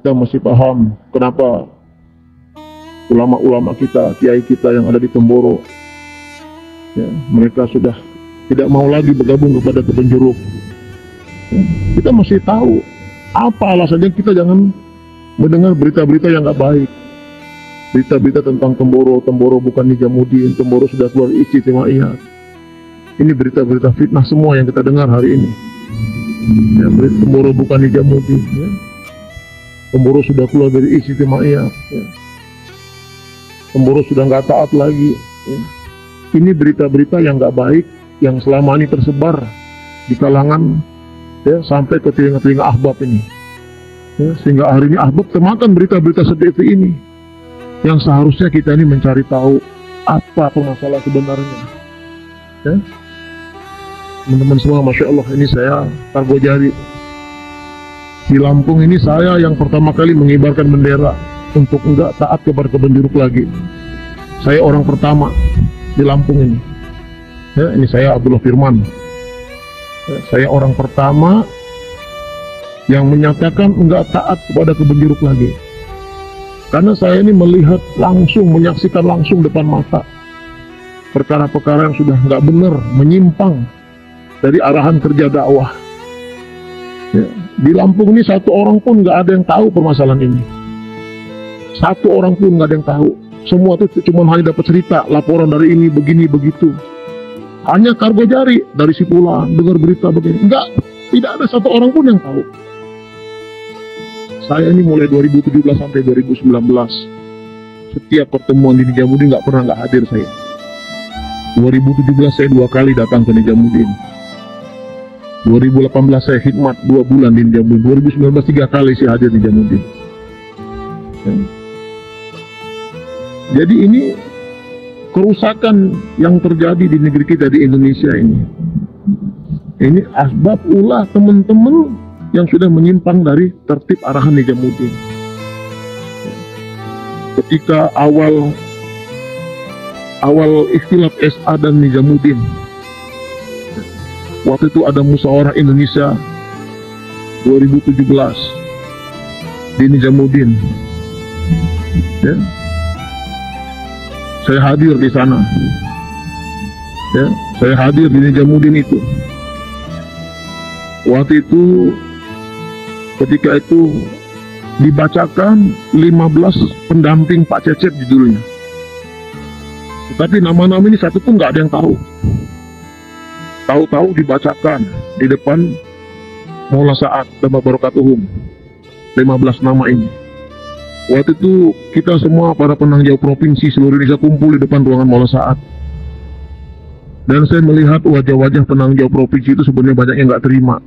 kita mesti paham kenapa ulama-ulama kita, kiai kita yang ada di Temboro, ya, mereka sudah tidak mau lagi bergabung kepada kebun jeruk. Ya, kita mesti tahu apa alasannya kita jangan mendengar berita-berita yang nggak baik. Berita-berita tentang Temboro bukan Nijamuddin, Temboro sudah keluar Ijtimaiyat. Ini berita-berita fitnah semua yang kita dengar hari ini. Ya, Temboro bukan Nijamuddin, ya. Temboro sudah keluar dari Ijtimaiyat, ya. Temboro sudah nggak taat lagi, ya. Ini berita-berita yang nggak baik yang selama ini tersebar di kalangan, ya, sampai ke telinga-telinga ahbab ini, ya, sehingga hari ini ahbab termakan berita-berita seperti ini. Yang seharusnya kita ini mencari tahu apa permasalahan sebenarnya, ya. Teman-teman semua, Masya Allah, ini saya Kargo Jari di Lampung ini, saya yang pertama kali mengibarkan bendera untuk enggak taat kepada kebun jeruk lagi. Saya orang pertama di Lampung ini, ya, ini saya Abdullah Firman, ya, saya orang pertama yang menyatakan enggak taat kepada kebun jeruk lagi. Karena saya ini melihat langsung, menyaksikan langsung depan mata perkara-perkara yang sudah nggak benar, menyimpang dari arahan kerja dakwah. Ya, di Lampung ini satu orang pun nggak ada yang tahu permasalahan ini. Satu orang pun nggak ada yang tahu. Semua itu cuma hanya dapat cerita, laporan dari ini, begini, begitu. Hanya Kargo Jari dari Sipulan dengar berita begini. Tidak ada satu orang pun yang tahu. Saya ini mulai 2017 sampai 2019, setiap pertemuan di Nijamuddin nggak pernah nggak hadir saya. 2017 saya 2 kali datang ke Nijamuddin. 2018 saya khidmat 2 bulan di Nijamuddin. 2019 3 kali saya hadir di Nijamuddin. Ya. Jadi ini kerusakan yang terjadi di negeri kita, di Indonesia ini. Ini asbab ulah teman-teman yang sudah menyimpang dari tertib arahan Nijamuddin. Ketika awal ikhtilaf SA dan Nijamuddin, waktu itu ada musyawarah Indonesia 2017 di Nijamuddin, ya. Saya hadir di sana, ya. Saya hadir di Nijamuddin itu. Waktu itu, ketika itu dibacakan 15 pendamping Pak Cecep judulnya. Tetapi nama-nama ini satu pun nggak ada yang tahu. Tahu-tahu dibacakan di depan Maula Sa'ad dan Barakatuhum 15 nama ini. Waktu itu kita semua para penanggung jawab provinsi seluruh Indonesia kumpul di depan ruangan Maula Sa'ad. Dan saya melihat wajah-wajah penanggung jawab provinsi itu sebenarnya banyak yang nggak terima.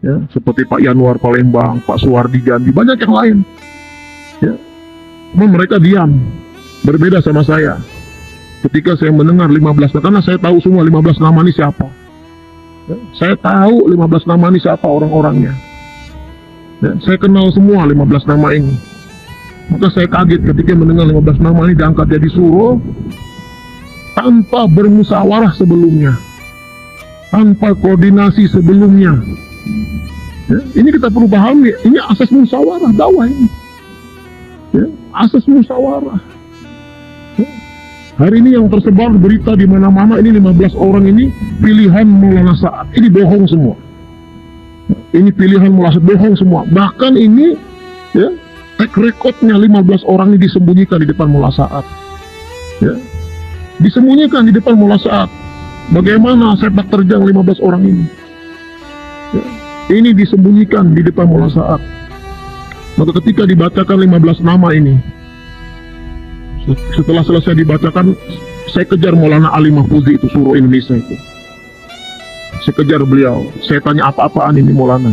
Ya, seperti Pak Yanwar Palembang, Pak Suwardi Jambi, banyak yang lain. Ya, cuma mereka diam, berbeda sama saya. Ketika saya mendengar 15, karena saya tahu semua 15 nama ini siapa. Ya, saya tahu 15 nama ini siapa orang-orangnya. Ya, saya kenal semua 15 nama ini. Maka saya kaget ketika mendengar 15 nama ini diangkat jadi suro tanpa bermusyawarah sebelumnya, tanpa koordinasi sebelumnya. Ya, ini kita perlu pahami, ini asas musyawarah dakwah ini. Ya, asas musyawarah. Ya. Hari ini yang tersebar berita di mana-mana ini 15 orang ini pilihan Maulana Sa'ad. Ini bohong semua. Ya, ini pilihan Maulana Sa'ad, bohong semua. Bahkan ini, ya, track recordnya 15 orang ini disembunyikan di depan Maulana Sa'ad. Ya, disembunyikan di depan Maulana Sa'ad. Bagaimana sepak terjang 15 orang ini? Ya. Ini disembunyikan di depan Maulana Sa'ad. Maka ketika dibacakan 15 nama ini, setelah selesai dibacakan, saya kejar Maulana Ali Mahfuzi itu, suruh Indonesia itu. Saya kejar beliau, saya tanya apa-apaan ini Maulana.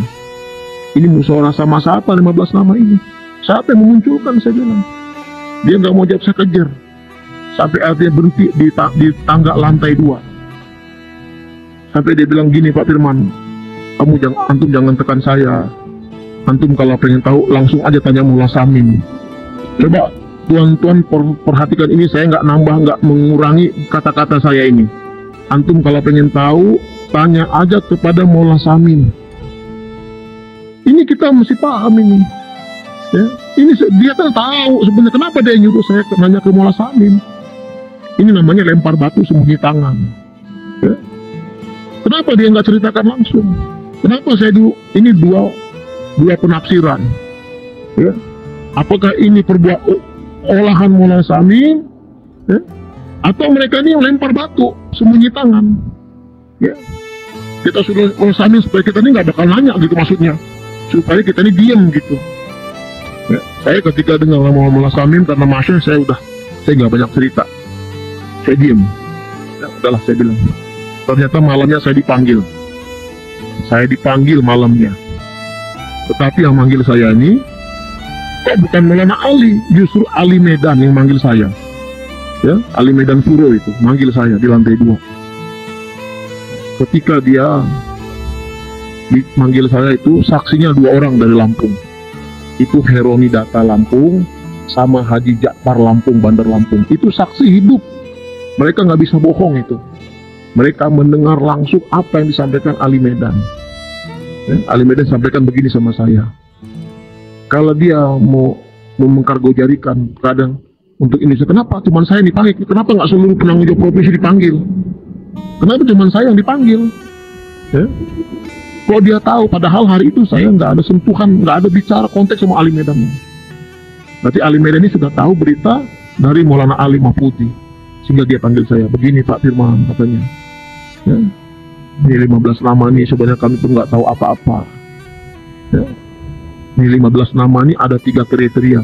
Ini musyawarah sama siapa 15 nama ini? Siapa yang memunculkan, saya bilang. Dia nggak mau jawab, saya kejar. Sampai akhirnya berhenti di tangga lantai 2. Sampai dia bilang gini, Pak Firman, antum jangan tekan saya. Antum kalau pengen tahu langsung aja tanya Mullah Samin. Coba tuan-tuan perhatikan ini, saya nggak nambah, nggak mengurangi kata-kata saya ini. Antum kalau pengen tahu tanya aja kepada Mullah Samin. Ini kita mesti paham ini. Ya, ini dia kan tahu sebenarnya kenapa dia nyuruh saya nanya ke Mola Samin. Ini namanya lempar batu sembunyi tangan. Ya. Kenapa dia nggak ceritakan langsung? Kenapa saya dulu ini dua penafsiran? Ya. Apakah ini olahan Mola Samin? Ya. Atau mereka ini yang lempar batu sembunyi tangan? Ya. Kita sudah Mola Samin supaya kita ini nggak bakal nanya gitu maksudnya, supaya kita ini diam gitu. Ya, saya ketika dengar nama Mola Samin karena masya saya nggak banyak cerita, saya diem. Ya, udahlah saya bilang. Ternyata malamnya saya dipanggil malamnya. Tetapi yang manggil saya ini kok bukan Maulana Ali, justru Ali Medan yang manggil saya. Ya, Ali Medan Suro itu manggil saya di lantai 2. Ketika dia manggil saya itu saksinya 2 orang dari Lampung. Itu Heroni Data Lampung sama Haji Jakfar Lampung, Bandar Lampung. Itu saksi hidup. Mereka nggak bisa bohong itu. Mereka mendengar langsung apa yang disampaikan Ali Medan. Ya, Ali Medan sampaikan begini sama saya. Kalau dia mau mengkargo jarikan kadang untuk Indonesia, kenapa cuma saya yang dipanggil? Kenapa nggak seluruh penanggung jawab provinsi dipanggil? Kenapa cuma saya yang dipanggil? Ya? Kok dia tahu, padahal hari itu saya nggak ada sentuhan, nggak ada bicara konteks sama Ali Medan ini. Berarti Ali Medan ini sudah tahu berita dari Maulana Ali Mahfudzi, sehingga dia panggil saya, begini Pak Firman katanya. Ya. Ini 15 nama ini sebenarnya kami pun nggak tahu apa-apa. Ya. Ini 15 nama ini ada 3 kriteria.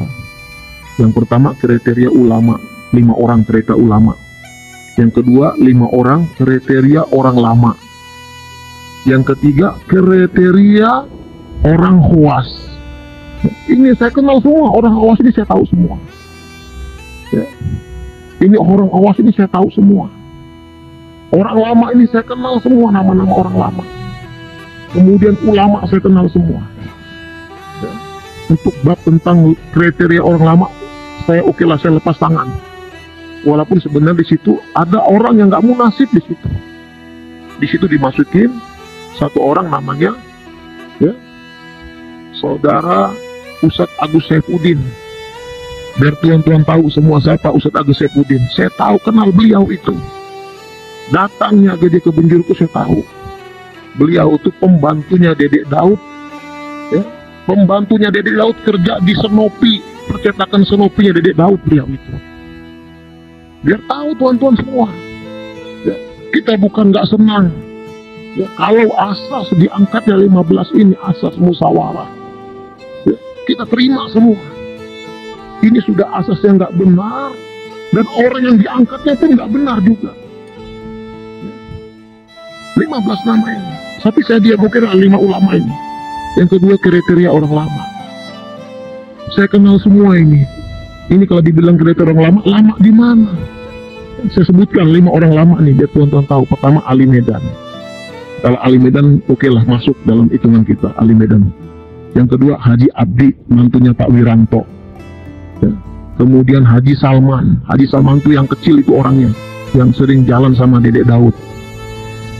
Yang pertama kriteria ulama, 5 orang kriteria ulama. Yang kedua 5 orang kriteria orang lama. Yang ketiga kriteria orang khawas. Ini saya kenal semua, orang khawas ini saya tahu semua. Ya. Ini orang khawas ini saya tahu semua. Orang lama ini saya kenal semua nama-nama orang lama. Kemudian ulama saya kenal semua. Ya. Untuk bab tentang kriteria orang lama, saya oke lah, saya lepas tangan. Walaupun sebenarnya di situ ada orang yang nggak munasib di situ. Di situ dimasukin satu orang namanya, ya, Saudara Ustadz Agus Saifuddin. Biar tuan-tuan tahu semua siapa Ustadz Agus Saifuddin. Saya tahu, kenal beliau itu. Datangnya Gede ke Benjeruku saya tahu. Beliau itu pembantunya Dedek Daud. Ya, pembantunya Dedek Daud kerja di Senopi, percetakan Senopinya Dedek Daud beliau itu. Biar tahu tuan-tuan semua. Ya, kita bukan nggak senang. Ya, kalau asas diangkatnya 15 ini asas musyawarah, ya, kita terima semua. Ini sudah asas yang nggak benar, dan orang yang diangkatnya pun nggak benar juga. Ya. 15 nama ini, tapi saya dia mungkin 5 ulama ini. Yang kedua kriteria orang lama. Saya kenal semua ini. Ini kalau dibilang kriteria orang lama, lama di mana? Saya sebutkan 5 orang lama nih, biar tuan-tuan tahu. Pertama Ali Medan. Kalau Ali Medan oke lah masuk dalam hitungan kita, Ali Medan. Yang kedua Haji Abdi, mantunya Pak Wiranto. Ya. Kemudian Haji Salman. Haji Salman itu yang kecil itu orangnya, yang sering jalan sama Dedek Daud.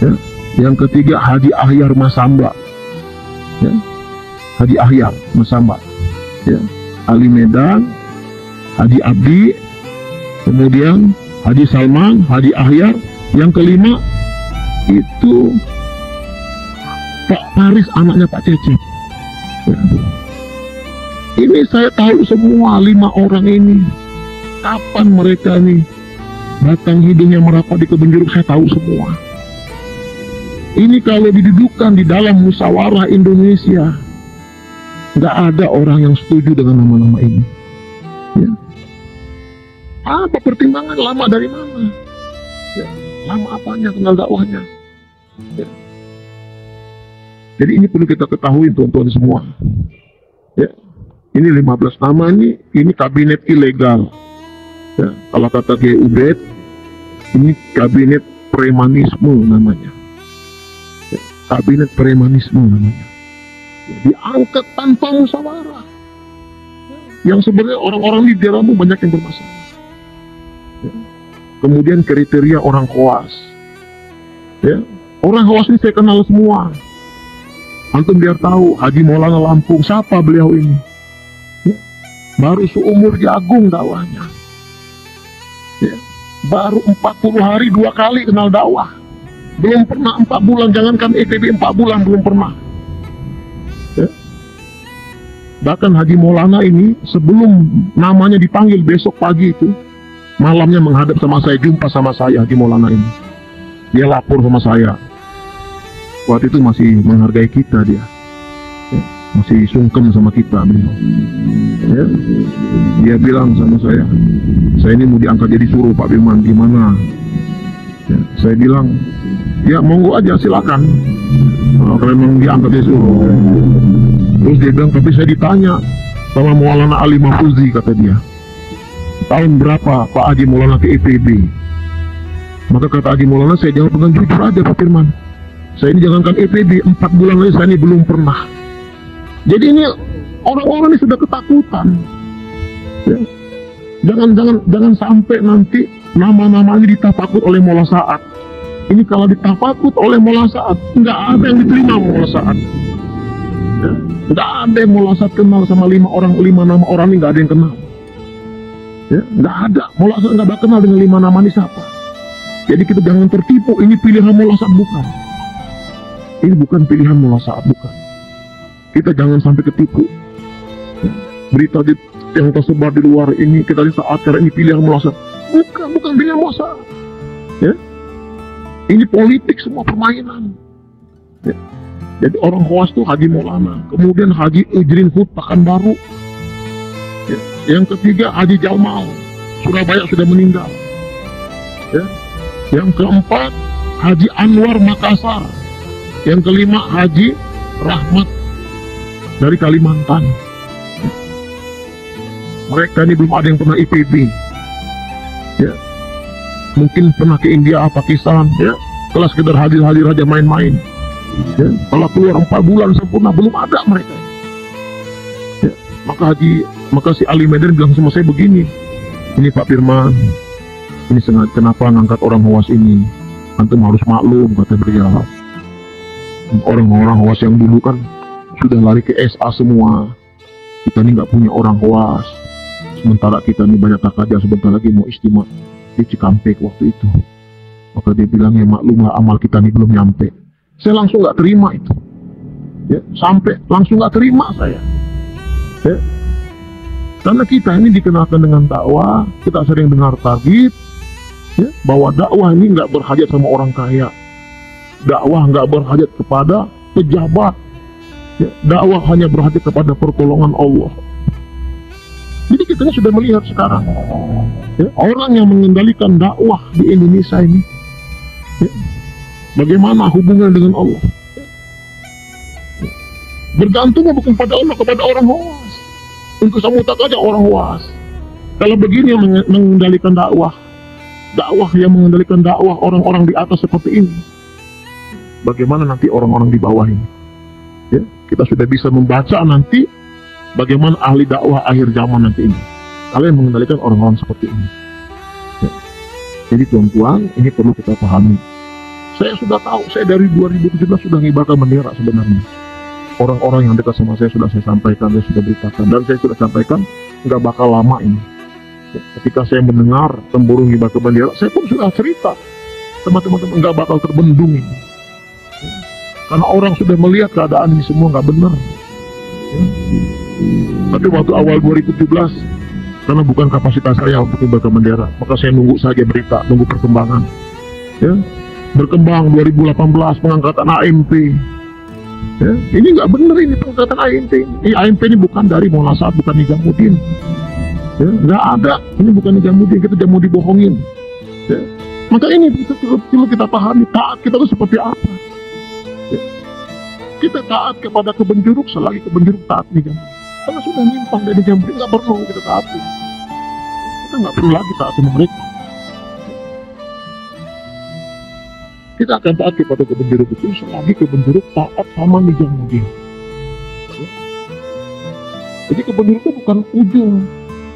Ya. Yang ketiga Haji Ahyar Masamba. Ya. Haji Ahyar Masamba. Ya. Ali Medan, Haji Abdi, kemudian Haji Salman, Haji Ahyar. Yang kelima itu Pak Paris, anaknya Pak Cecep. Ya. Ini saya tahu semua 5 orang ini. Kapan mereka nih batang hidungnya merapat di Kebun Jeruk, saya tahu semua. Ini kalau didudukan di dalam musyawarah Indonesia, nggak ada orang yang setuju dengan nama-nama ini. Ya. Apa pertimbangan lama dari mana? Ya. Lama apanya, kenal dakwahnya. Ya. Jadi ini perlu kita ketahui tuan-tuan semua. Ya, ini 15 nama ini kabinet ilegal. Ya, kalau kata Kiai Ubed, ini kabinet premanisme namanya. Ya, kabinet premanisme namanya. Ya, diangkat tanpa musyawarah. Ya, yang sebenarnya orang-orang di daerahmu banyak yang bermasalah. Ya. Kemudian kriteria orang khawas. Ya, orang khawas ini saya kenal semua. Antum biar tahu Haji Maulana Lampung, siapa beliau ini? Ya. baru seumur jagung dakwahnya. Ya. Baru 40 hari 2 kali kenal dakwah. Belum pernah 4 bulan, jangankan EPB 4 bulan belum pernah. Ya. Bahkan Haji Maulana ini sebelum namanya dipanggil besok pagi itu, malamnya menghadap sama saya, jumpa sama saya Haji Maulana ini. Dia lapor sama saya. Waktu itu masih menghargai kita dia. Ya. Masih sungkem sama kita beliau. Ya. Dia bilang sama saya ini mau diangkat jadi suruh Pak Firman, gimana? Ya. Saya bilang, ya monggo aja silakan. Kalau memang diangkat jadi suruh. Terus dia bilang, tapi saya ditanya sama Maulana Ali Mahfuzi, kata dia, tahun berapa Pak Haji Maulana ke EPB? Maka kata Haji Maulana, saya jawab dengan jujur aja Pak Firman, saya ini jangankan EPB, 4 bulan lagi saya ini belum pernah. Jadi ini orang-orang ini sudah ketakutan. Ya. Jangan sampai nanti nama-nama ini ditafakut oleh Maula Sa'ad. Ini kalau ditafakut oleh Maula Sa'ad, nggak ada yang diterima Maula Sa'ad. Ya. Nggak ada yang Maula Sa'ad kenal sama 5 nama orang ini, nggak ada yang kenal. Ya, nggak ada. Maula Sa'ad nggak bakal kenal dengan 5 nama ini siapa. Jadi kita jangan tertipu, ini pilihan Maula Sa'ad bukan. Ini bukan pilihan Maula Sa'ad, bukan. Kita jangan sampai ketipu. Ya. Berita yang tersebar di luar ini, kita lihat saat karena ini pilihan Maula Sa'ad. Bukan pilihan Maula Sa'ad. Ya. Ini politik semua, permainan. Ya. Jadi orang Khawas itu Haji Maulana, kemudian Haji Ujrin Hud Pekanbaru. Ya. Yang ketiga Haji Jamal, Surabaya sudah meninggal. Ya. Yang keempat Haji Anwar Makassar. Yang kelima Haji Rahmat dari Kalimantan. Ya. Mereka ini belum ada yang pernah IPB. Ya. Mungkin pernah ke India, Pakistan, ya. Kalau sekedar hadir-hadir aja main-main. Ya. Kalau keluar 4 bulan sempurna, belum ada mereka. Ya. Maka si Ali Medan bilang sama saya begini, ini Pak Firman, ini sengaja kenapa ngangkat orang Khawas ini? Antum harus maklum, kata beliau. Orang-orang Khawas yang dulu kan sudah lari ke SA semua. Kita ini nggak punya orang Khawas. Sementara kita ini banyak takaja, sebentar lagi mau istimewa di Cikampek waktu itu. Maka dia bilang, ya maklumlah amal kita ini belum nyampe. Saya langsung nggak terima itu. Ya, sampai langsung nggak terima saya. Ya. Karena kita ini dikenalkan dengan dakwah, kita sering dengar target, ya, bahwa dakwah ini nggak berhajat sama orang kaya. Dakwah nggak berhajat kepada pejabat. Ya, dakwah hanya berhajat kepada pertolongan Allah. Jadi kita sudah melihat sekarang, ya, orang yang mengendalikan dakwah di Indonesia ini, ya, bagaimana hubungan dengan Allah. Ya. Bergantungnya bukan pada Allah, kepada orang Khawas. Untuk semutak aja orang Khawas. Kalau begini yang mengendalikan dakwah yang mengendalikan dakwah orang-orang di atas seperti ini, bagaimana nanti orang-orang di bawah ini? Ya, kita sudah bisa membaca nanti bagaimana ahli dakwah akhir zaman nanti ini. Kalian mengendalikan orang-orang seperti ini. Ya. Jadi tuan-tuan, ini perlu kita pahami. Saya sudah tahu, saya dari 2017 sudah ngibarkan bendera sebenarnya. Orang-orang yang dekat sama saya sudah saya sampaikan, saya sudah beritakan, dan saya sudah sampaikan nggak bakal lama ini. Ya, ketika saya mendengar tempurung ngibarkan bendera, saya pun sudah cerita sama teman-teman, nggak bakal terbendung ini. Ya. Karena orang sudah melihat keadaan ini semua nggak benar. Ya. Tapi waktu awal 2017, karena bukan kapasitas saya untuk ngibarkan bendera, maka saya nunggu saja berita, nunggu perkembangan. Ya. Berkembang 2018 pengangkatan AMP. Ya, ini nggak benar ini pengangkatan AMP. Ini AMP ini bukan dari Maula Sa'ad, bukan Nizamuddin. Ya, nggak ada. Ini bukan Nizamuddin, kita jangan mau dibohongin. Ya. Maka ini perlu kita pahami, taat kita itu seperti apa. Ya. Kita taat kepada kebenjuruk selagi kebenjuruk taat Nizamuddin. Karena sudah nyimpang dari Nizamuddin, nggak perlu kita taati. Kita nggak perlu lagi taat sama mereka. Kita akan taat kepada kebenjuruk itu selagi kebenjuruk taat sama Nizamuddin. Ya. Jadi kebenjuruk itu bukan ujung,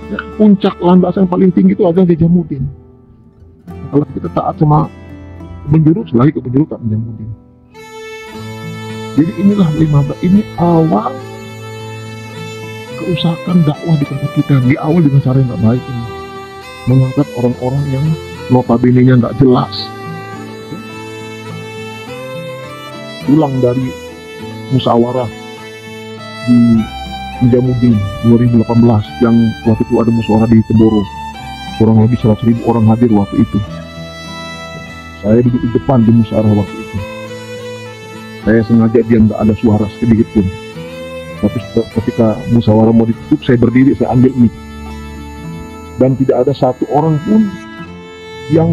ya, puncak landasan yang paling tinggi itu adalah Nizamuddin. Kalau kita taat sama kebenjuruk selagi kebenjuruk taat Nizamuddin. Jadi inilah 15, ini awal kerusakan dakwah di tempat kita di awal dengan cara yang nggak baik ini, mengangkat orang-orang yang notabene-nya nggak jelas. Pulang dari musyawarah di Nijamuddin 2018 yang waktu itu ada musyawarah di Temboro, kurang lebih 100.000 orang hadir waktu itu. Saya duduk di depan di musyawarah waktu itu. Saya sengaja diam, nggak ada suara sedikit pun. Tapi ketika musyawarah mau ditutup, saya berdiri, saya ambil mic. Dan tidak ada satu orang pun yang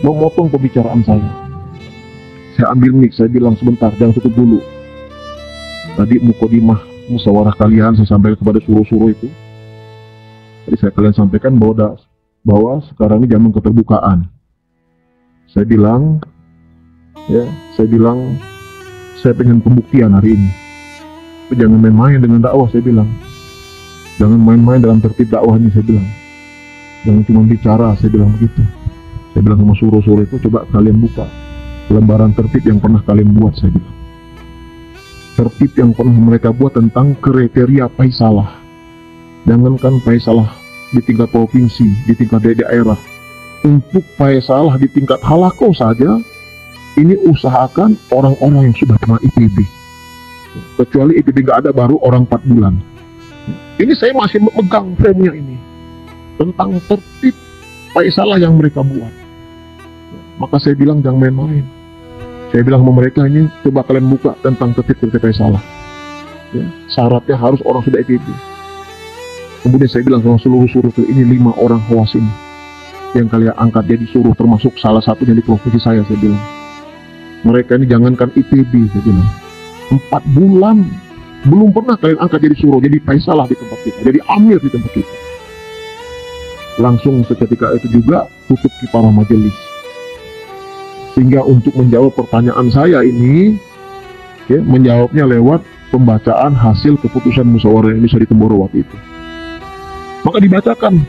memotong pembicaraan saya. Saya ambil mic, saya bilang sebentar, jangan tutup dulu. Tadi mukodimah musyawarah kalian saya sampaikan kepada suruh-suruh itu. Jadi saya kalian sampaikan bahwa sekarang ini zaman keterbukaan. Saya bilang, saya pengen pembuktian hari ini. Tapi jangan main-main dengan dakwah, saya bilang. Jangan main-main dalam tertib dakwah ini, saya bilang. Jangan cuma bicara, saya bilang begitu. Saya bilang sama suruh-suruh itu, coba kalian buka lembaran tertib yang pernah kalian buat, saya bilang. Tertib yang pernah mereka buat tentang kriteria paisalah. Jangankan paisalah di tingkat provinsi, di tingkat daerah. Untuk paisalah di tingkat halako saja, ini usahakan orang-orang yang sudah pernah IPB. Kecuali IPB nggak ada, baru orang 4 bulan. Ini saya masih memegang frame-nya ini. Tentang tertib paisalah yang mereka buat. Maka saya bilang jangan main-main. Saya bilang sama mereka ini, coba kalian buka tentang tertib paisalah. Ya, syaratnya harus orang sudah IPB. Kemudian saya bilang sama seluruh suruh ini 5 orang hawas ini yang kalian angkat jadi suruh, termasuk salah satunya di provinsi saya bilang. Mereka ini jangankan IPB, saya bilang. 4 bulan belum pernah kalian angkat jadi suruh, jadi paisalah di tempat kita, jadi amir di tempat kita. Langsung seketika itu juga tutup kiparah majelis. Sehingga untuk menjawab pertanyaan saya ini, ya, menjawabnya lewat pembacaan hasil keputusan musyawarah Indonesia di Temboro waktu itu. Maka dibacakan.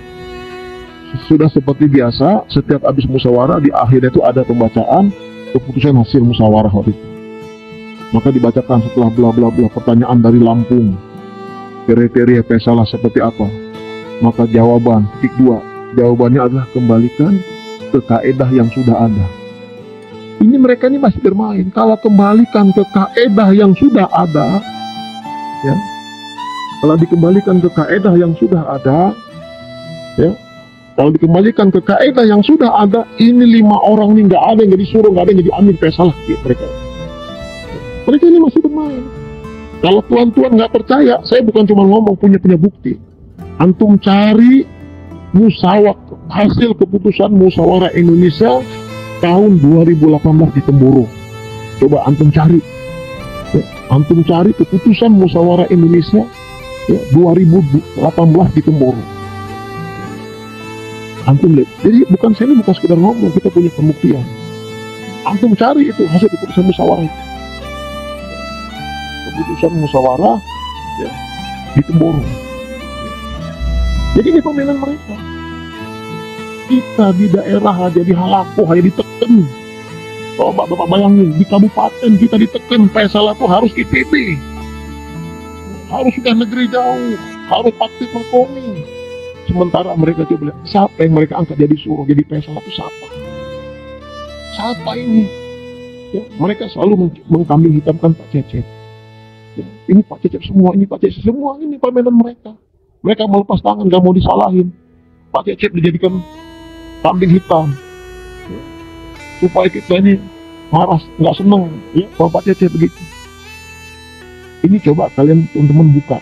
Sudah seperti biasa, setiap habis musyawarah di akhirnya itu ada pembacaan keputusan hasil musyawarah waktu itu. Maka dibacakan setelah bla bla bla pertanyaan dari Lampung, kriteria paisalah seperti apa. Maka jawaban titik 2, jawabannya adalah kembalikan ke kaedah yang sudah ada. Ini mereka ini masih bermain. Kalau kembalikan ke kaedah yang sudah ada, ya, kalau dikembalikan ke kaedah yang sudah ada, ya, kalau dikembalikan ke kaedah yang sudah ada, ini 5 orang ini nggak ada yang jadi suruh, nggak ada yang jadi amir paisalah, ya, mereka ini masih bermain. Kalau tuan-tuan nggak percaya, saya bukan cuma ngomong, punya bukti. Antum cari hasil keputusan musyawarah Indonesia tahun 2018 di Temboro. Coba antum cari. Ya, antum cari keputusan musyawarah Indonesia, ya, 2018 di Temboro. Antum lihat. Jadi saya ini bukan sekedar ngomong, kita punya pembuktian. Antum cari itu hasil keputusan musyawarah itu. Keputusan musyawarah, ya, di Temboro. Jadi ini permainan mereka. Kita di daerah aja, di halako aja ditekan. Coba Bapak bayangin, di kabupaten kita ditekan, paisalah itu harus IPB, harus sudah negeri jauh, harus aktif makomi. Sementara mereka coba lihat, siapa yang mereka angkat jadi suruh, jadi paisalah itu siapa? Siapa ini? Ya, mereka selalu mengkambing hitamkan Pak Cecep. Ya, ini Pak Cecep semua, ini Pak Cecep semua, ini permainan mereka. Mereka melepas tangan, gak mau disalahin. Pak Cecep dijadikan kambing hitam, ya, supaya kita ini marah, nggak seneng, ya, kalau Pak Cecep begitu. Ini coba kalian teman-teman buka.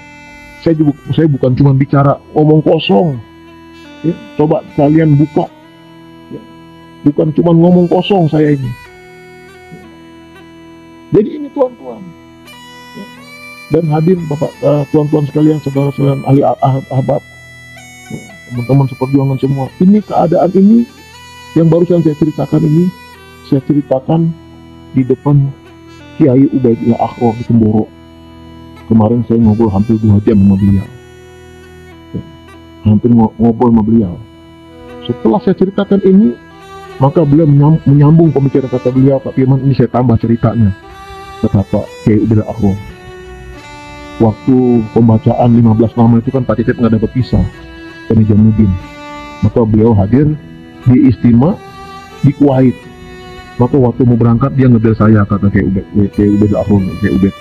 Saya bukan cuma bicara ngomong kosong, ya, coba kalian buka, ya, bukan cuma ngomong kosong saya ini. Jadi ini tuan-tuan, ya, dan hadir Bapak, tuan-tuan sekalian, saudara-saudara ahli ahbab, teman-teman seperjuangan semua. Ini keadaan ini yang barusan saya ceritakan ini, saya ceritakan di depan Kiai Ubaidillah Akhro di Temboro. Kemarin saya ngobrol hampir 2 jam sama beliau. Ya, hampir ngobrol sama beliau. Setelah saya ceritakan ini, maka beliau menyambung pembicaraan, kata beliau, Pak Firman, ini saya tambah ceritanya, kata Pak Kiai Ubaidillah Akhro. waktu pembacaan 15 nama itu kan Pak Cecep nggak dapat visa ke Nijamuddin, maka beliau hadir di istimewa di Kuwait. Maka waktu mau berangkat dia ngebel saya, kata Kiai Ubed Al-Ahron, Kiai Ubed.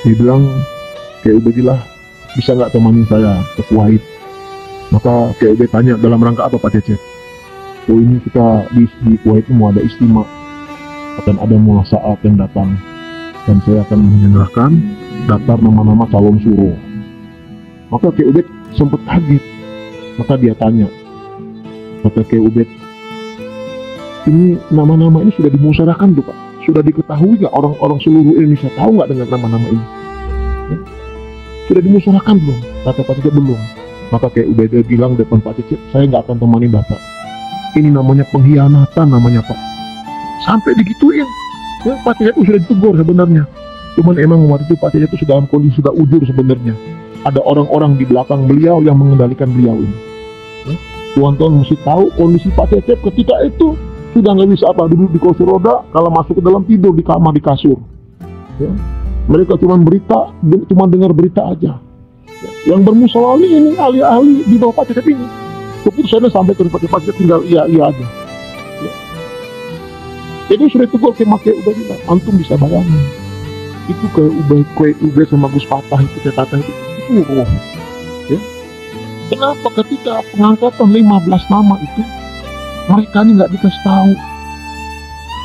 Dia bilang, Kiai Ubedillah bisa nggak temanin saya ke Kuwait? Maka Kiai Ubed tanya, dalam rangka apa Pak Cecep? Oh ini kita di Kuwait mau ada istimewa, akan ada muasaat yang datang, dan saya akan menyerahkan daftar nama-nama calon suruh. Maka Kiai Ubed sempat kaget, maka dia tanya, kata Kiai Ubed, ini nama-nama ini sudah dimusyawarahkan tuh Pak, sudah diketahui nggak orang-orang seluruh Indonesia tahu nggak dengan nama-nama ini? Ya? Sudah dimusyawarahkan belum? Kata Pak Cecep belum. Maka Kiai Ubed bilang depan Pak Cecep, saya nggak akan temani Bapak. Ini namanya pengkhianatan namanya Pak. Sampai digituin. Ya, Pak Cecep sudah ditegur sebenarnya. Cuman emang waktu itu Pak Cecep itu dalam kondisi sudah ujur sebenarnya. Ada orang-orang di belakang beliau yang mengendalikan beliau ini. Ya? Tuan-tuan mesti tahu kondisi Pak Cecep ketika itu sudah nggak bisa apa, duduk di kursi roda, kalau masuk ke dalam tidur di kamar di kasur. Ya. Mereka cuma dengar berita aja. Ya. Yang bermusyawarah ini ahli-ahli di bawah Pak Cecep ini. Keputusannya sampai ke Pak Cecep tinggal iya aja. Ya. Jadi sudah tegur ke Kiai Ubed bilang, antum bisa bayangin itu Kiai Ubed sama Gus Patah itu catatan itu suruh. Ya. Kenapa ketika pengangkatan 15 nama itu mereka ini nggak dikasih tahu?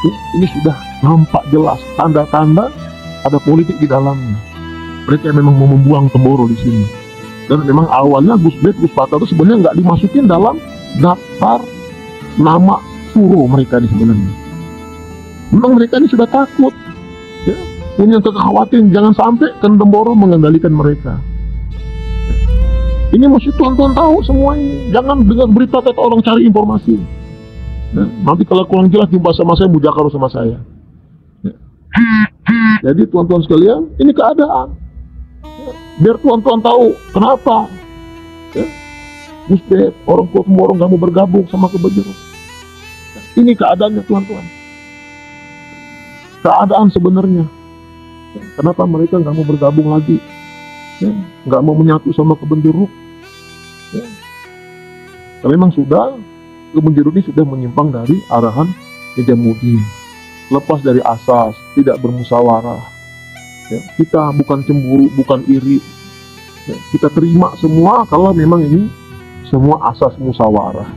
Ya, ini sudah nampak jelas tanda-tanda ada politik di dalamnya. Mereka memang mau membuang Temboro di sini. Dan memang awalnya Gus Patah itu sebenarnya nggak dimasukin dalam daftar nama suruh mereka ini sebenarnya. Memang mereka ini sudah takut, ya, punya kekhawatiran jangan sampai Temboro mengendalikan mereka. Ini mesti tuan-tuan tahu semua ini. Jangan dengar berita kata orang cari informasi. Ya, nanti kalau kurang jelas jumpa sama saya, mujakaro sama saya. Ya. Jadi tuan-tuan sekalian, ini keadaan. Ya. Biar tuan-tuan tahu kenapa. Ya. Gus Bet, orang tua semua orang nggak mau bergabung sama Kebonjeruk. Ya. Ini keadaannya tuan-tuan. Keadaan sebenarnya. Ya. Kenapa mereka nggak mau bergabung lagi? Ya. Nggak mau menyatu sama Kebonjeruk. Ya. Tapi memang sudah. Kebonjeruk ini sudah menyimpang dari arahan Nijamuddin, lepas dari asas, tidak bermusyawarah. Ya, kita bukan cemburu, bukan iri. Ya, kita terima semua kalau memang ini semua asas musyawarah.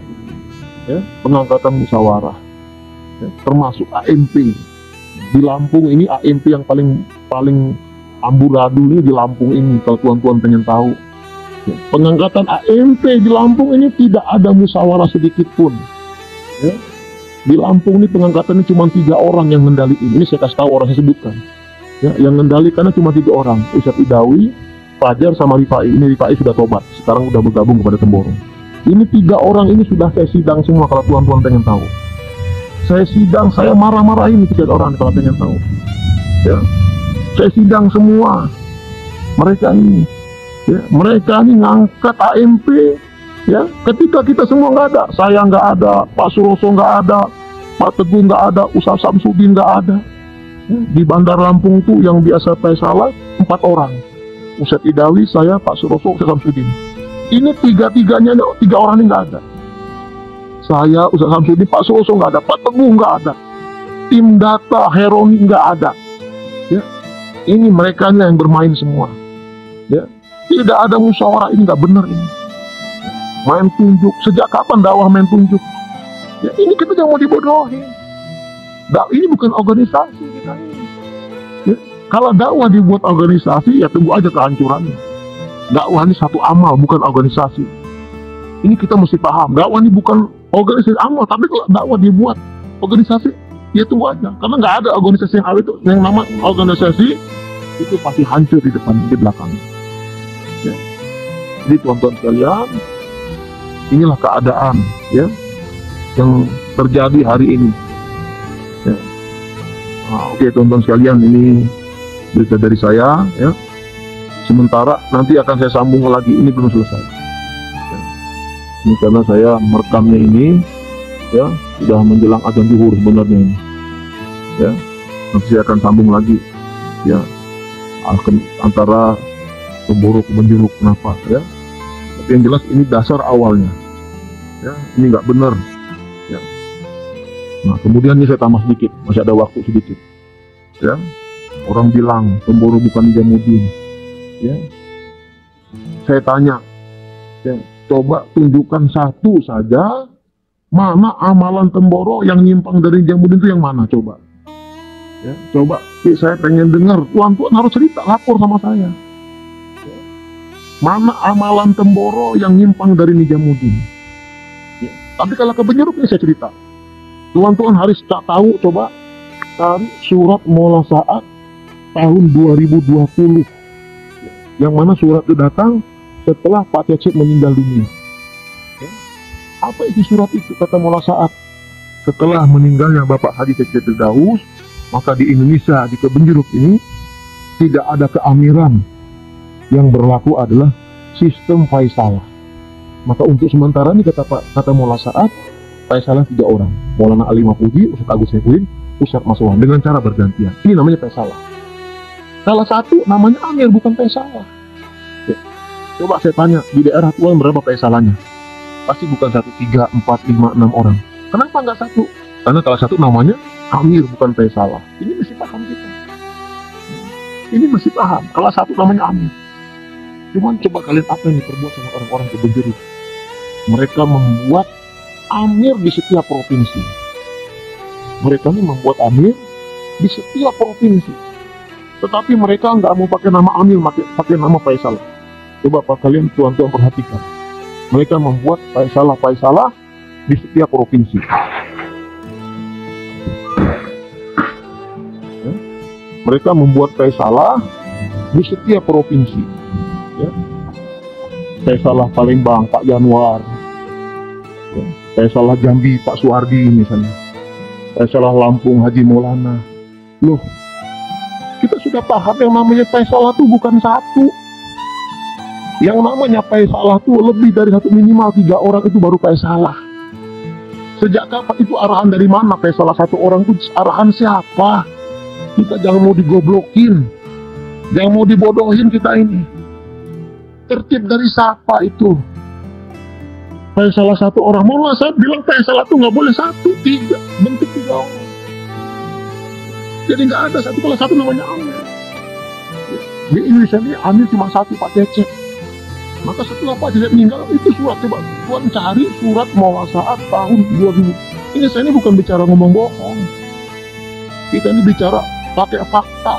Ya, pengangkatan musyawarah. Ya, termasuk AMP. Di Lampung ini AMP yang paling amburadul ini di Lampung ini, kalau tuan-tuan pengen tahu. Ya, pengangkatan AMP di Lampung ini tidak ada musyawarah sedikit pun. Ya. Di Lampung ini pengangkatan ini cuma 3 orang yang ngendalikan. Ini saya kasih tahu orang saya sebutkan. Ya, yang ngendalikannya cuma 3 orang. Ustadz Idawi, Fajar sama Rifai. Ini Rifai sudah tobat. Sekarang sudah bergabung kepada Temboro. Ini 3 orang ini sudah saya sidang semua kalau tuan-tuan pengen tahu. Saya sidang, saya marah-marahin 3 orang kalau pengen tahu. Ya. Saya sidang semua. Mereka ini. Ya, mereka ini ngangkat AMP, ya, ketika kita semua nggak ada, saya nggak ada, Pak Suroso nggak ada, Pak Teguh nggak ada, Ustaz Samsudin nggak ada. Ya, di Bandar Lampung tuh yang biasa saya salah 4 orang, Ustadz Idawi, saya, Pak Suroso, Ustaz Samsudin. Ini 3-3-nya 3 orang ini nggak ada. Saya, Ustaz Samsudin, Pak Suroso nggak ada, Pak Teguh nggak ada, tim data Heroni nggak ada. Ya, ini mereka yang bermain semua. Ya. Tidak ada musyawarah, ini nggak benar ini. Main tunjuk. Sejak kapan dakwah main tunjuk? Ya, ini kita jangan mau dibodohin. Ini bukan organisasi kita ini. Ya, kalau dakwah dibuat organisasi, ya tunggu aja kehancurannya. Dakwah ini satu amal, bukan organisasi. Ini kita mesti paham. Dakwah ini bukan organisasi amal, tapi kalau dakwah dibuat organisasi, ya tunggu aja. Karena nggak ada organisasi yang awet itu, yang nama organisasi itu pasti hancur di depan, di belakang. Ya. Jadi tuan-tuan sekalian, inilah keadaan ya yang terjadi hari ini. Ya. Nah, oke tuan-tuan sekalian, ini berita dari saya. Ya. Sementara nanti akan saya sambung lagi, ini belum selesai. Ya. Ini karena saya merekamnya ini, ya sudah menjelang azan zuhur sebenarnya ini. Ya, nanti saya akan sambung lagi. Ya. antara Temboro ke Benjeruk. Kenapa ya? Tapi yang jelas ini dasar awalnya ya, ini nggak benar ya. Nah kemudian ini saya tambah sedikit, masih ada waktu sedikit ya. Orang bilang Temboro bukan Nijamuddin ya. Saya tanya ya, coba tunjukkan satu saja, mana amalan Temboro yang nyimpang dari Nijamuddin itu yang mana coba ya, coba saya pengen dengar. Tuan-tuan harus cerita, lapor sama saya ya. Mana amalan Temboro yang nyimpang dari Nijamuddin ya. Tapi kalau ke Benjeruk ini saya cerita, tuan-tuan harus tahu, coba cari surat Mola Saat tahun 2020 yang mana surat itu datang setelah Pak Cecep meninggal dunia ya. Apa isi surat itu? Kata Mola Saat, setelah meninggalnya Bapak Haji Cecep Firdaus, maka di Indonesia, di Kebenjeruk ini tidak ada keamiran, yang berlaku adalah sistem Faisalah. Maka untuk sementara ini kata Mola Saat, Faisalah 3 orang, Maulana Ali Mahfudzi, Ustadz Agus Saifuddin, Ustadz Maswan, dengan cara bergantian. Ini namanya Faisalah. Salah satu namanya Amir, bukan Faisalah ya. Coba saya tanya, di daerah tuan berapa Faisalahnya? Pasti bukan 1, 3, 4, 5, 6 orang. Kenapa nggak 1? Karena kalau 1 namanya Amir, bukan Faisalah. Ini mesti paham kita. Ini mesti paham. Kalau 1 namanya Amir. Cuman coba kalian apa yang diperbuat sama orang-orang ke Benjeruk. Mereka membuat Amir di setiap provinsi. Mereka ini membuat Amir di setiap provinsi. Tetapi mereka nggak mau pakai nama Amir, pakai nama Faisalah. Coba apa kalian tuan-tuan perhatikan. Mereka membuat Faisalah di setiap provinsi. Ya. Mereka membuat Faisalah di setiap provinsi. Ya. Faisalah Palembang, Pak Januar. Ya. Faisalah Jambi, Pak Suwardi misalnya. Faisalah Lampung, Haji Maulana. Loh, kita sudah paham yang namanya Faisalah itu bukan 1. Yang namanya Faisalah itu lebih dari 1, minimal 3 orang itu baru Faisalah. Sejak kapan itu arahan dari mana? Faisalah 1 orang itu arahan siapa? Kita jangan mau digoblokin, jangan mau dibodohin kita ini. Tertib dari siapa itu? Faisalah 1 orang. Malah saya bilang Faisalah itu nggak boleh 1, 3, bentuk 3 orang. Jadi nggak ada 1, kalau 1 namanya Amir. Di Indonesia ini Amir cuma 1, Pak Cecep. Maka setelah Pak Cecep meninggal, itu surat, coba tuan cari surat Mola Saat tahun 2000. Ini saya ini bukan bicara ngomong bohong. Kita ini bicara pakai fakta.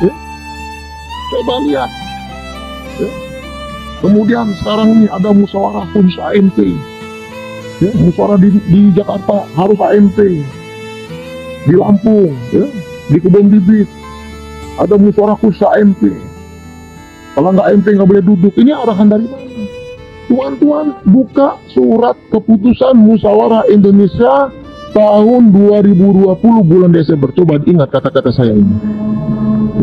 Ya? Coba lihat. Ya? Kemudian sekarang ini ada musyawarah khusus AMP. Ya? Musyawarah di Jakarta harus AMP. Di Lampung, ya? Di Kebun Bibit ada musyawarah khusus AMP. Kalau nggak AMP nggak boleh duduk. Ini arahan dari mana? Tuan-tuan buka surat keputusan Musyawarah Indonesia tahun 2020 bulan Desember. Coba diingat kata-kata saya ini.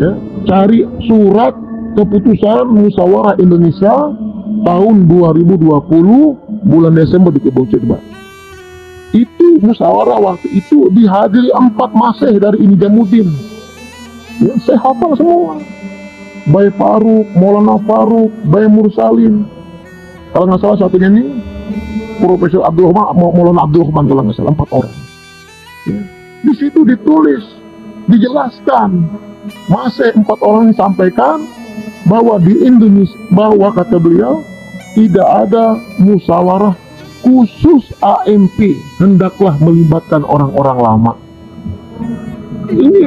Ya, cari surat keputusan Musyawarah Indonesia tahun 2020 bulan Desember di Kebon. Itu musyawarah waktu itu dihadiri 4 masih dari Nijamuddin. Ya, saya hafal semua. Bayi Faruk, Maulana Faruk, Bayi Mursalin. Kalau nggak salah satunya ini Profesor Abdul Rahman, Maulana Abdul Rahman, kalau nggak salah 4 orang. Ya. Di situ ditulis, dijelaskan, masih 4 orang disampaikan bahwa di Indonesia, bahwa kata beliau tidak ada musyawarah khusus AMP, hendaklah melibatkan orang-orang lama. Ini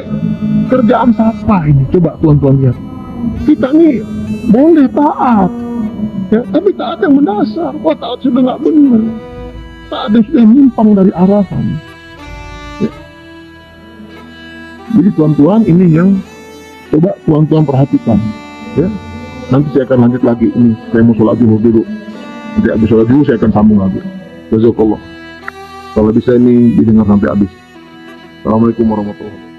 kerjaan siapa ini? Coba tuan-tuan lihat. Kita nih boleh taat, ya, tapi taat yang mendasar. Wah, taat sudah nggak benar, taat yang sudah menyimpang dari arahan. Ya. Jadi tuan-tuan ini yang coba tuan-tuan perhatikan. Ya. Nanti saya akan lanjut lagi. Ini saya mau sholat zuhur dulu. Nanti habis sholat zuhur saya akan sambung lagi. Jazakallah. Kalau bisa ini didengar sampai habis. Assalamualaikum warahmatullahi wabarakatuh.